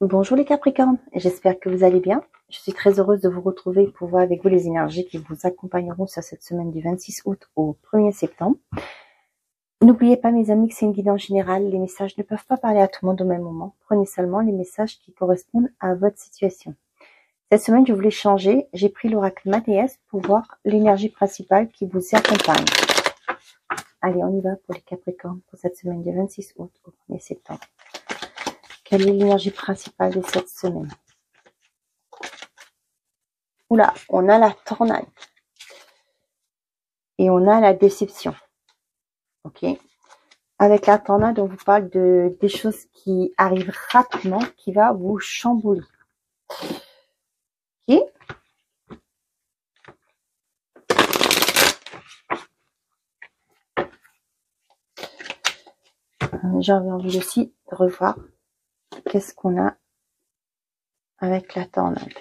Bonjour les Capricornes, j'espère que vous allez bien. Je suis très heureuse de vous retrouver pour voir avec vous les énergies qui vous accompagneront sur cette semaine du 26 août au 1er septembre. N'oubliez pas mes amis que c'est une guidance générale, les messages ne peuvent pas parler à tout le monde au même moment. Prenez seulement les messages qui correspondent à votre situation. Cette semaine, je voulais changer, j'ai pris l'oracle Mathias pour voir l'énergie principale qui vous accompagne. Allez, on y va pour les Capricornes pour cette semaine du 26 août au 1er septembre. Quelle est l'énergie principale de cette semaine? Oula, on a la tornade. Et on a la déception. Ok. Avec la tornade, on vous parle des choses qui arrivent rapidement, qui va vous chambouler. Ok. J'ai envie aussi de revoir qu'est-ce qu'on a avec la tornade.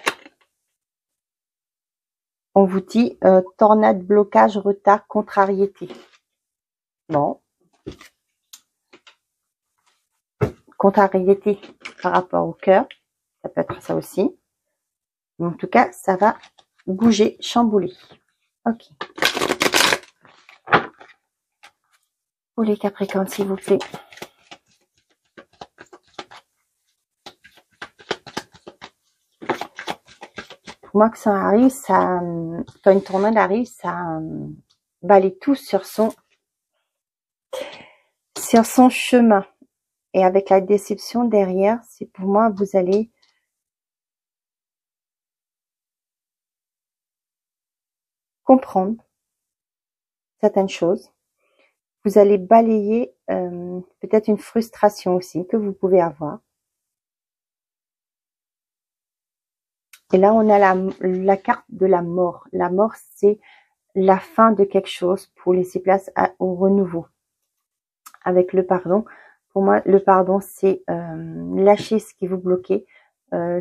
On vous dit tornade, blocage, retard, contrariété. Bon. Contrariété par rapport au cœur. Ça peut être ça aussi. Mais en tout cas, ça va bouger, chambouler. Ok. Pour les Capricornes, s'il vous plaît. Pour moi, que ça arrive, quand une tornade arrive, ça balaye tout sur son chemin. Et avec la déception derrière, c'est pour moi, vous allez comprendre certaines choses. Vous allez balayer peut-être une frustration aussi que vous pouvez avoir. Et là, on a la carte de la mort. La mort, c'est la fin de quelque chose pour laisser place au renouveau. Avec le pardon, pour moi, le pardon, c'est lâcher ce qui vous bloquait.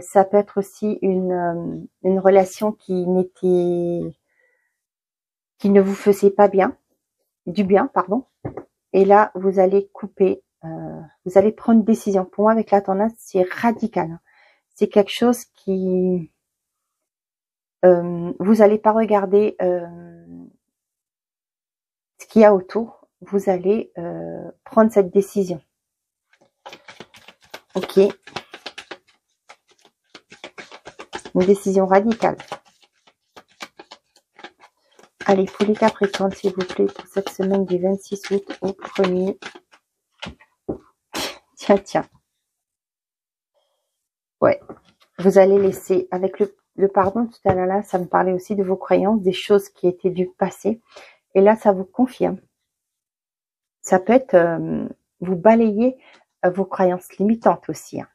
Ça peut être aussi une relation qui ne vous faisait pas du bien, pardon. Et là, vous allez couper, vous allez prendre une décision. Pour moi, avec la tornade, c'est radical. C'est quelque chose qui, vous n'allez pas regarder ce qu'il y a autour. Vous allez prendre cette décision. Ok. Une décision radicale. Allez, pour les Capricornes, s'il vous plaît, pour cette semaine du 26 août au 1er. Tiens. Ouais. Vous allez laisser, avec le pardon tout à l'heure là, ça me parlait aussi de vos croyances, des choses qui étaient du passé. Et là, ça vous confirme. Ça peut être, vous balayez vos croyances limitantes aussi. Hein.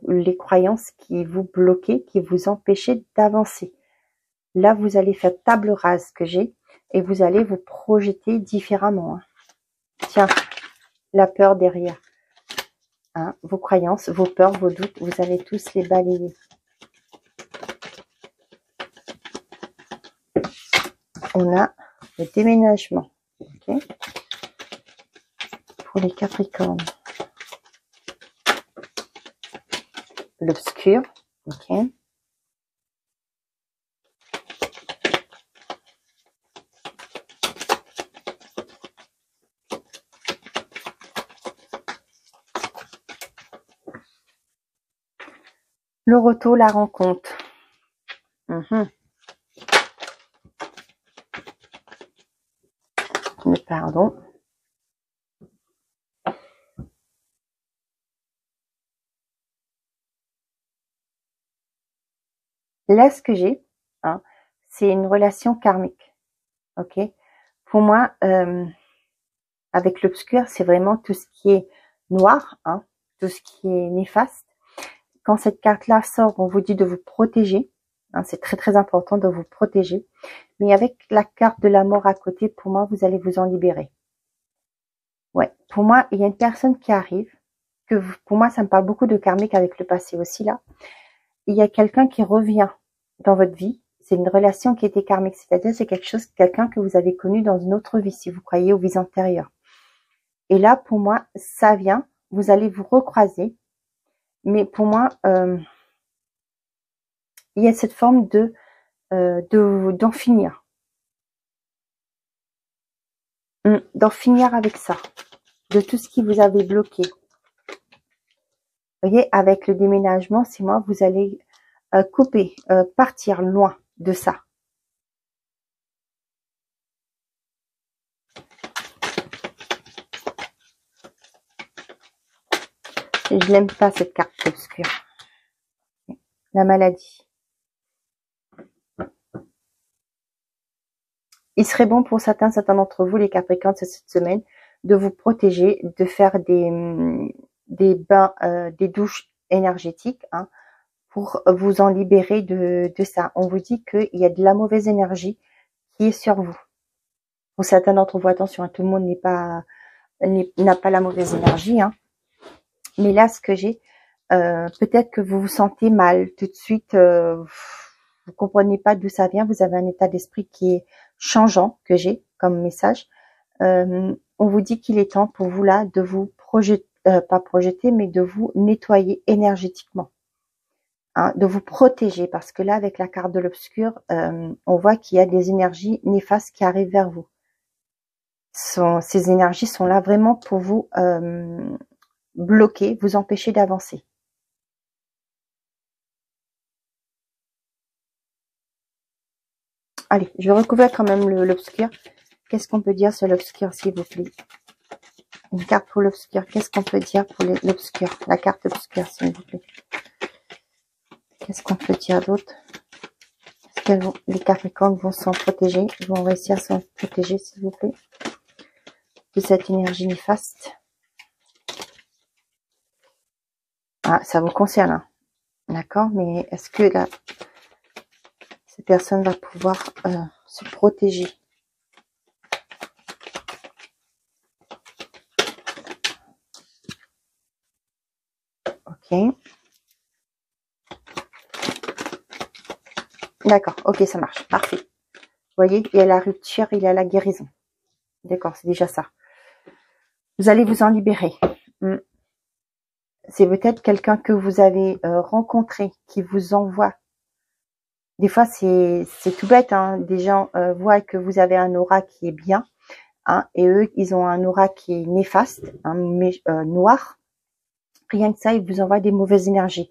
Les croyances qui vous bloquaient, qui vous empêchaient d'avancer. Là, vous allez faire table rase que j'ai et vous allez vous projeter différemment. Hein. Tiens, la peur derrière. Hein, vos croyances, vos peurs, vos doutes, vous allez tous les balayer. On a le déménagement. Okay. Pour les Capricornes. L'obscur. Ok. Le retour, la rencontre. Le pardon. Là, ce que j'ai, hein, c'est une relation karmique. Ok. Pour moi, avec l'obscur, c'est vraiment tout ce qui est noir, hein, tout ce qui est néfaste. Quand cette carte-là sort, on vous dit de vous protéger. Hein, c'est très très important de vous protéger. Mais avec la carte de la mort à côté, pour moi, vous allez vous en libérer. Ouais, pour moi, il y a une personne qui arrive. Pour moi, ça me parle beaucoup de karmique avec le passé aussi là. Il y a quelqu'un qui revient dans votre vie. C'est une relation qui était karmique, c'est-à-dire c'est quelqu'un que vous avez connu dans une autre vie, si vous croyez aux vies antérieures. Et là, pour moi, ça vient. Vous allez vous recroiser. mais pour moi, il y a cette forme d'en finir. D'en finir avec ça. De tout ce qui vous avait bloqué. Vous voyez, avec le déménagement, c'est moi, vous allez couper, partir loin de ça. Et je n'aime pas cette carte obscure. La maladie. Il serait bon pour certains d'entre vous, les Capricornes, cette semaine, de vous protéger, de faire des bains, des douches énergétiques, hein, pour vous en libérer de ça. On vous dit qu'il y a de la mauvaise énergie qui est sur vous. Pour certains d'entre vous, attention, tout le monde n'a pas la mauvaise énergie, hein. Mais là, ce que j'ai, peut-être que vous vous sentez mal tout de suite, vous comprenez pas d'où ça vient, vous avez un état d'esprit qui est changeant, que j'ai comme message. On vous dit qu'il est temps pour vous là de vous projeter, pas projeter, mais de vous nettoyer énergétiquement, hein, de vous protéger, parce que là, avec la carte de l'obscur, on voit qu'il y a des énergies néfastes qui arrivent vers vous. Ces énergies sont là vraiment pour vous bloquer, vous empêcher d'avancer. Allez, je vais recouvrir quand même l'obscur. Qu'est-ce qu'on peut dire sur l'obscur, s'il vous plaît? Une carte pour l'obscur. Qu'est-ce qu'on peut dire pour l'obscur? La carte obscure, s'il vous plaît. Qu'est-ce qu'on peut dire d'autre? Est-ce que les Capricornes vont s'en protéger? Vont réussir à s'en protéger, s'il vous plaît, de cette énergie néfaste? Ah, ça vous concerne, hein. D'accord, mais est-ce que là, cette personne va pouvoir se protéger? Ok. D'accord, ok, ça marche, parfait. Vous voyez, il y a la rupture, il y a la guérison. D'accord, c'est déjà ça. Vous allez vous en libérer. C'est peut-être quelqu'un que vous avez rencontré, qui vous envoie. Des fois, c'est tout bête, hein. Des gens voient que vous avez un aura qui est bien, hein, et eux, ils ont un aura qui est néfaste, hein, noir. Rien que ça, ils vous envoient des mauvaises énergies.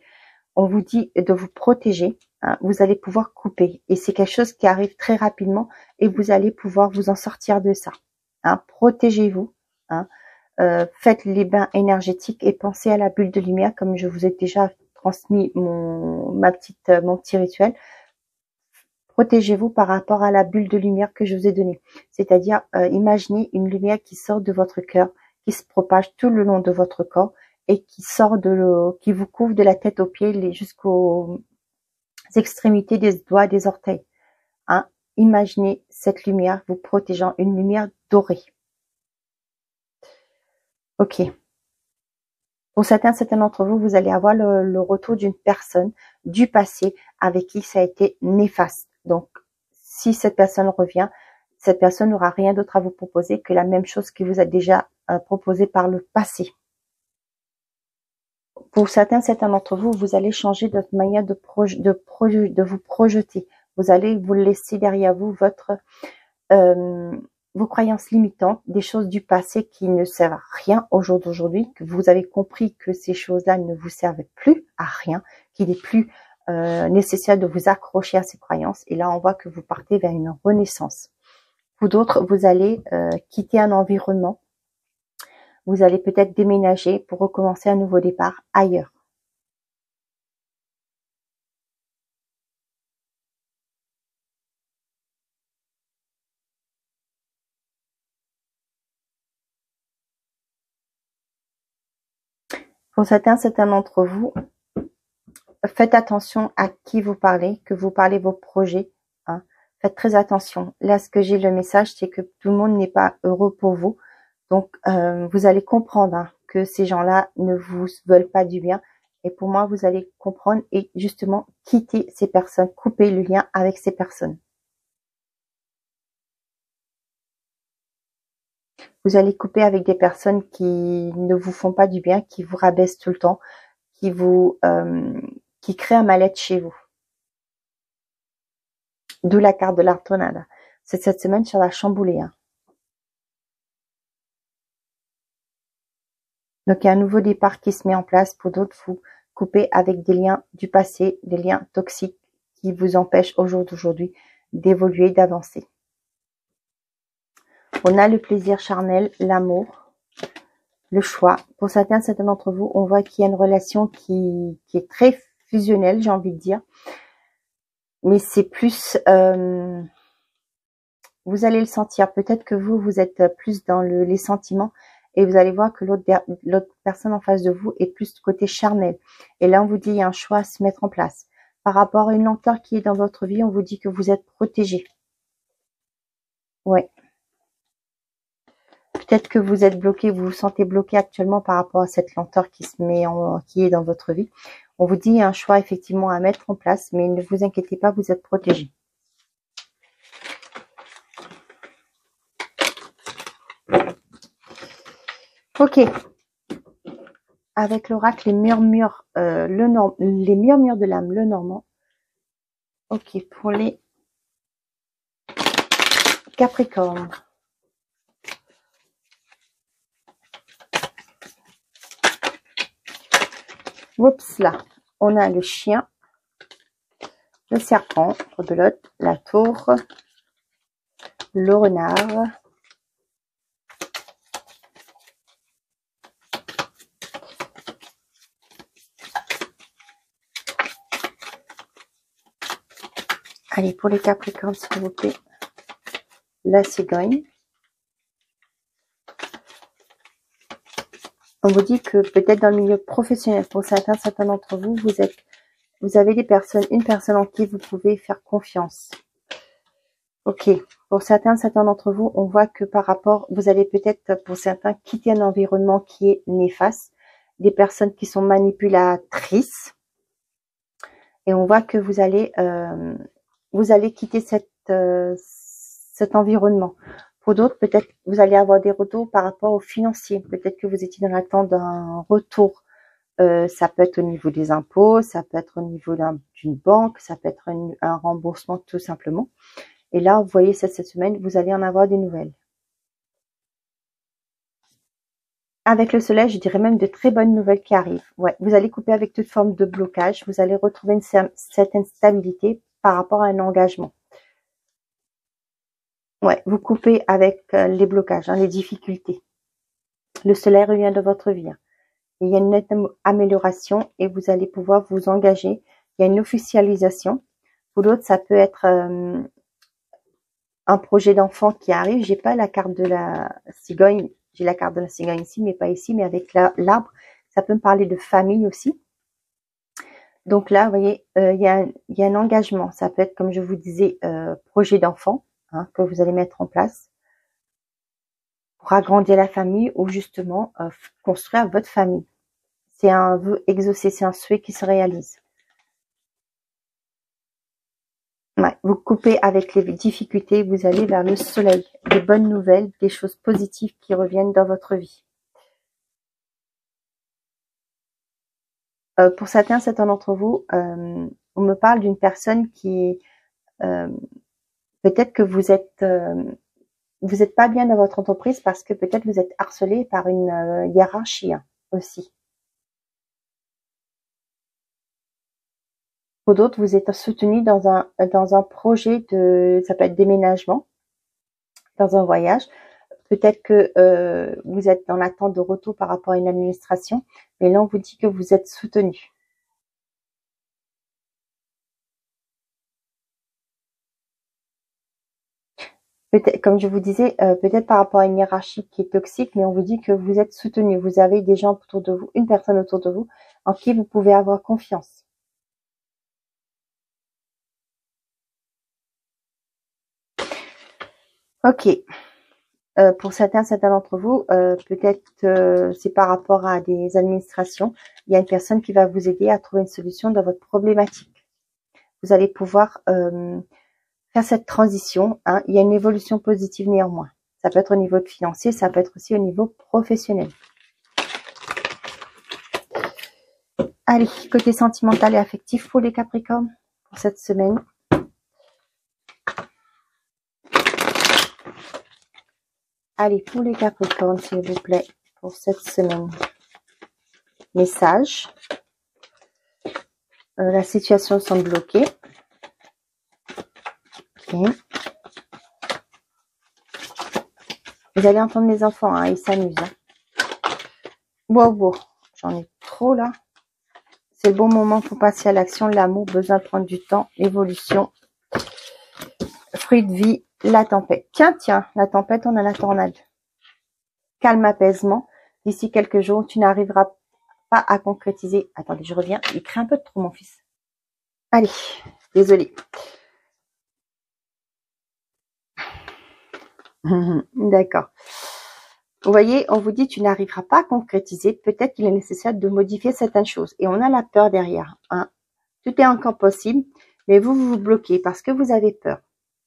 On vous dit de vous protéger, hein, vous allez pouvoir couper. Et c'est quelque chose qui arrive très rapidement et vous allez pouvoir vous en sortir de ça. Hein. Protégez-vous, hein. Faites les bains énergétiques et pensez à la bulle de lumière, comme je vous ai déjà transmis mon petit rituel. Protégez-vous par rapport à la bulle de lumière que je vous ai donnée. C'est-à-dire, imaginez une lumière qui sort de votre cœur, qui se propage tout le long de votre corps et qui sort qui vous couvre de la tête aux pieds jusqu'aux extrémités des doigts, des orteils. Hein. Imaginez cette lumière vous protégeant, une lumière dorée. Ok. Pour certains d'entre vous, vous allez avoir le retour d'une personne du passé avec qui ça a été néfaste. Donc, si cette personne revient, cette personne n'aura rien d'autre à vous proposer que la même chose qui vous a déjà proposé par le passé. Pour certains d'entre vous, vous allez changer votre manière de vous projeter. Vous allez vous laisser derrière vous vos croyances limitantes, des choses du passé qui ne servent à rien au jour d'aujourd'hui, que vous avez compris que ces choses-là ne vous servent plus à rien, qu'il n'est plus nécessaire de vous accrocher à ces croyances. Et là, on voit que vous partez vers une renaissance. Pour d'autres, vous allez quitter un environnement. Vous allez peut-être déménager pour recommencer un nouveau départ ailleurs. Pour certains d'entre vous, faites attention à qui vous parlez, que vous parlez vos projets. Hein. Faites très attention. Là, ce que j'ai le message, c'est que tout le monde n'est pas heureux pour vous. Donc, vous allez comprendre, hein, que ces gens-là ne vous veulent pas du bien. Et pour moi, vous allez comprendre et justement quitter ces personnes, couper le lien avec ces personnes. Vous allez couper avec des personnes qui ne vous font pas du bien, qui vous rabaissent tout le temps, qui crée un mal-être chez vous. D'où la carte de la tornade. Cette semaine, ça va chambouler. Hein. Donc, il y a un nouveau départ qui se met en place. Pour d'autres, vous coupez avec des liens du passé, des liens toxiques qui vous empêchent au jour d'aujourd'hui d'évoluer, d'avancer. On a le plaisir charnel, l'amour, le choix. Pour certains d'entre vous, on voit qu'il y a une relation qui est très fusionnelle, j'ai envie de dire. Mais c'est plus... vous allez le sentir. Peut-être que vous êtes plus dans les sentiments et vous allez voir que l'autre personne en face de vous est plus du côté charnel. Et là, on vous dit, il y a un choix à se mettre en place. Par rapport à une lenteur qui est dans votre vie, on vous dit que vous êtes protégé. Ouais. Peut-être que vous êtes bloqué, vous vous sentez bloqué actuellement par rapport à cette lenteur qui est dans votre vie. On vous dit, il y a un choix effectivement à mettre en place, mais ne vous inquiétez pas, vous êtes protégé. Ok. Avec l'oracle, les murmures de l'âme, le normand. Ok, pour les Capricornes. Oups, là, on a le chien, le serpent, rebelote, la tour, le renard, allez, pour les Capricornes, s'il vous plaît, la cigogne. On vous dit que peut-être dans le milieu professionnel, pour certains d'entre vous, vous avez une personne en qui vous pouvez faire confiance. Ok, pour certains d'entre vous, on voit que par rapport, vous allez peut-être, pour certains, quitter un environnement qui est néfaste, des personnes qui sont manipulatrices, et on voit que vous allez quitter cet environnement. Pour d'autres, peut-être vous allez avoir des retours par rapport aux financiers. Peut-être que vous étiez dans l'attente d'un retour. Ça peut être au niveau des impôts, ça peut être au niveau d'une banque, ça peut être un remboursement tout simplement. Et là, vous voyez, cette semaine, vous allez en avoir des nouvelles. Avec le soleil, je dirais même de très bonnes nouvelles qui arrivent. Ouais, vous allez couper avec toute forme de blocage. Vous allez retrouver une certaine stabilité par rapport à un engagement. Ouais, vous coupez avec les blocages, les difficultés. Le soleil revient dans votre vie. Hein. Il y a une nette amélioration et vous allez pouvoir vous engager. Il y a une officialisation. Pour d'autres, ça peut être un projet d'enfant qui arrive. J'ai pas la carte de la cigogne. J'ai la carte de la cigogne ici, mais pas ici. Mais avec l'arbre, ça peut me parler de famille aussi. Donc là, vous voyez, il y a un engagement. Ça peut être, comme je vous disais, projet d'enfant que vous allez mettre en place pour agrandir la famille ou justement construire votre famille. C'est un vœu exaucé, c'est un souhait qui se réalise. Ouais, vous coupez avec les difficultés, vous allez vers le soleil. Des bonnes nouvelles, des choses positives qui reviennent dans votre vie. Pour certains d'entre vous, on me parle d'une personne qui est... peut-être que vous êtes pas bien dans votre entreprise parce que peut-être vous êtes harcelé par une hiérarchie aussi. Pour d'autres, vous êtes soutenu dans un projet ça peut être déménagement, dans un voyage. Peut-être que vous êtes dans l'attente de retour par rapport à une administration, mais là on vous dit que vous êtes soutenu. Peut-être, comme je vous disais, peut-être par rapport à une hiérarchie qui est toxique, mais on vous dit que vous êtes soutenu. Vous avez des gens autour de vous, une personne autour de vous, en qui vous pouvez avoir confiance. Ok. Pour certains d'entre vous, peut-être c'est par rapport à des administrations. Il y a une personne qui va vous aider à trouver une solution dans votre problématique. Vous allez pouvoir faire cette transition. Il y a une évolution positive néanmoins. Ça peut être au niveau financier, ça peut être aussi au niveau professionnel. Allez, côté sentimental et affectif pour les Capricornes pour cette semaine. Allez, pour les Capricornes, s'il vous plaît, pour cette semaine. Message. La situation semble bloquée. Okay. Vous allez entendre les enfants, hein, ils s'amusent. Hein. Wow, j'en ai trop là. C'est le bon moment pour passer à l'action. L'amour, besoin de prendre du temps. Évolution. Fruit de vie, la tempête. Tiens, la tempête, on a la tornade. Calme, apaisement. D'ici quelques jours, tu n'arriveras pas à concrétiser. Attendez, je reviens. Il crie un peu trop, mon fils. Allez, désolé. D'accord. Vous voyez, on vous dit tu n'arriveras pas à concrétiser. Peut-être qu'il est nécessaire de modifier certaines choses. Et on a la peur derrière. Hein. Tout est encore possible, mais vous vous bloquez parce que vous avez peur.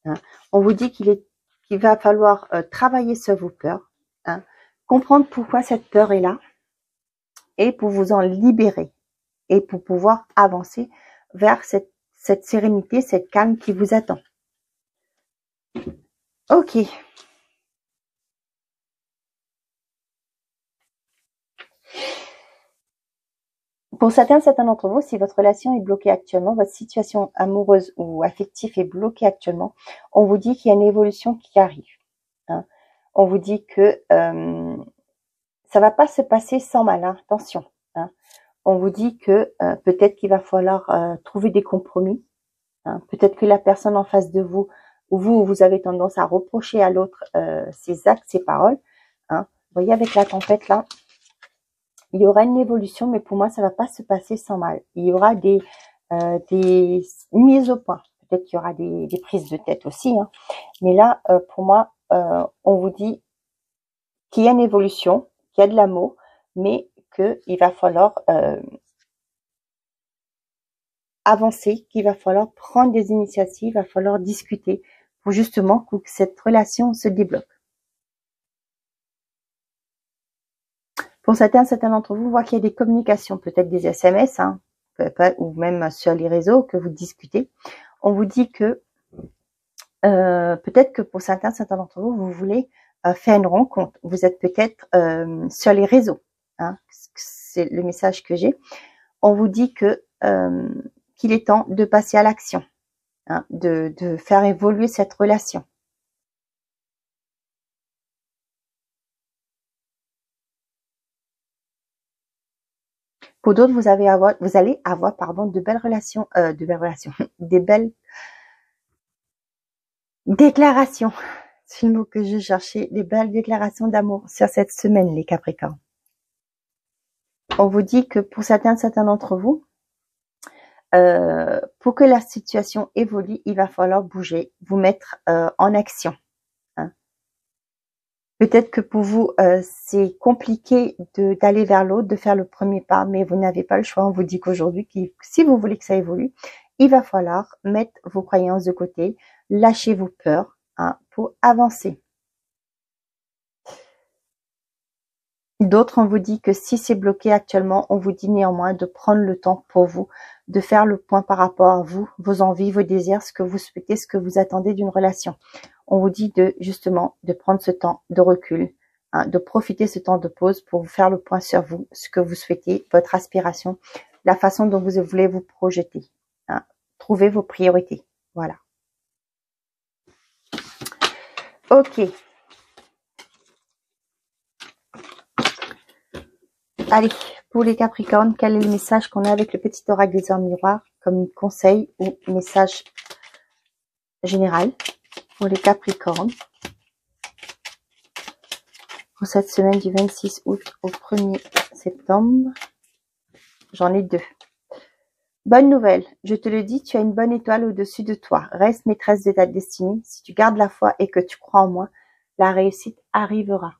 Hein. On vous dit qu'il va falloir travailler sur vos peurs. Hein. Comprendre pourquoi cette peur est là. Et pour vous en libérer. Et pour pouvoir avancer vers cette sérénité, cette calme qui vous attend. Ok. Pour certains d'entre vous, si votre relation est bloquée actuellement, votre situation amoureuse ou affective est bloquée actuellement, on vous dit qu'il y a une évolution qui arrive. Hein. On vous dit que ça va pas se passer sans mal, hein. Attention. Hein. On vous dit que peut-être qu'il va falloir trouver des compromis. Hein. Peut-être que la personne en face de vous, ou vous avez tendance à reprocher à l'autre ses actes, ses paroles. Hein. Vous voyez, avec la tempête là, il y aura une évolution, mais pour moi, ça va pas se passer sans mal. Il y aura des mises au point. Peut-être qu'il y aura des prises de tête aussi. Hein. Mais là, pour moi, on vous dit qu'il y a une évolution, qu'il y a de l'amour, mais qu'il va falloir avancer, qu'il va falloir prendre des initiatives, il va falloir discuter pour justement que cette relation se débloque. Pour certains d'entre vous, voient qu'il y a des communications, peut-être des SMS, hein, ou même sur les réseaux que vous discutez. On vous dit que peut-être que pour certains d'entre vous, vous voulez faire une rencontre. Vous êtes peut-être sur les réseaux. Hein, c'est le message que j'ai. On vous dit que qu'il est temps de passer à l'action, hein, de faire évoluer cette relation. Pour d'autres, vous allez avoir de belles relations, des belles déclarations. C'est le mot que je cherchais, des belles déclarations d'amour sur cette semaine, les Capricornes. On vous dit que pour certains d'entre vous, pour que la situation évolue, il va falloir bouger, vous mettre en action. Hein. Peut-être que pour vous, c'est compliqué d'aller vers l'autre, de faire le premier pas, mais vous n'avez pas le choix. On vous dit qu'aujourd'hui, si vous voulez que ça évolue, il va falloir mettre vos croyances de côté, lâcher vos peurs, hein, pour avancer. D'autres, on vous dit que si c'est bloqué actuellement, on vous dit néanmoins de prendre le temps pour vous, de faire le point par rapport à vous, vos envies, vos désirs, ce que vous souhaitez, ce que vous attendez d'une relation. On vous dit justement de prendre ce temps de recul, hein, de profiter ce temps de pause pour vous faire le point sur vous, ce que vous souhaitez, votre aspiration, la façon dont vous voulez vous projeter. Hein. Trouvez vos priorités. Voilà. Ok. Allez, pour les Capricornes, quel est le message qu'on a avec le petit oracle des heures miroirs comme conseil ou message général pour les Capricornes pour cette semaine du 26 août au 1er septembre? J'en ai 2. Bonne nouvelle, je te le dis, tu as une bonne étoile au-dessus de toi. Reste maîtresse de ta destinée. Si tu gardes la foi et que tu crois en moi, la réussite arrivera.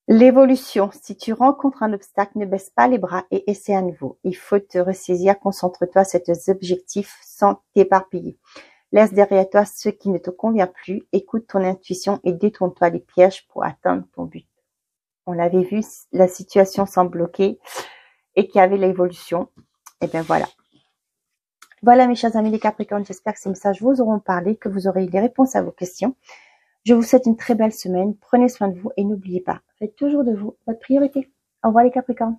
L'évolution. Si tu rencontres un obstacle, ne baisse pas les bras et essaie à nouveau. Il faut te ressaisir, concentre-toi sur tes objectifs sans t'éparpiller. Laisse derrière toi ce qui ne te convient plus, écoute ton intuition et détourne-toi des pièges pour atteindre ton but. on avait vu la situation sans bloquer et qu'il y avait l'évolution. Et bien voilà. Voilà mes chers amis les Capricornes, j'espère que ces messages vous auront parlé, que vous aurez eu les réponses à vos questions. Je vous souhaite une très belle semaine, prenez soin de vous et n'oubliez pas, faites toujours de vous votre priorité. Au revoir les Capricornes.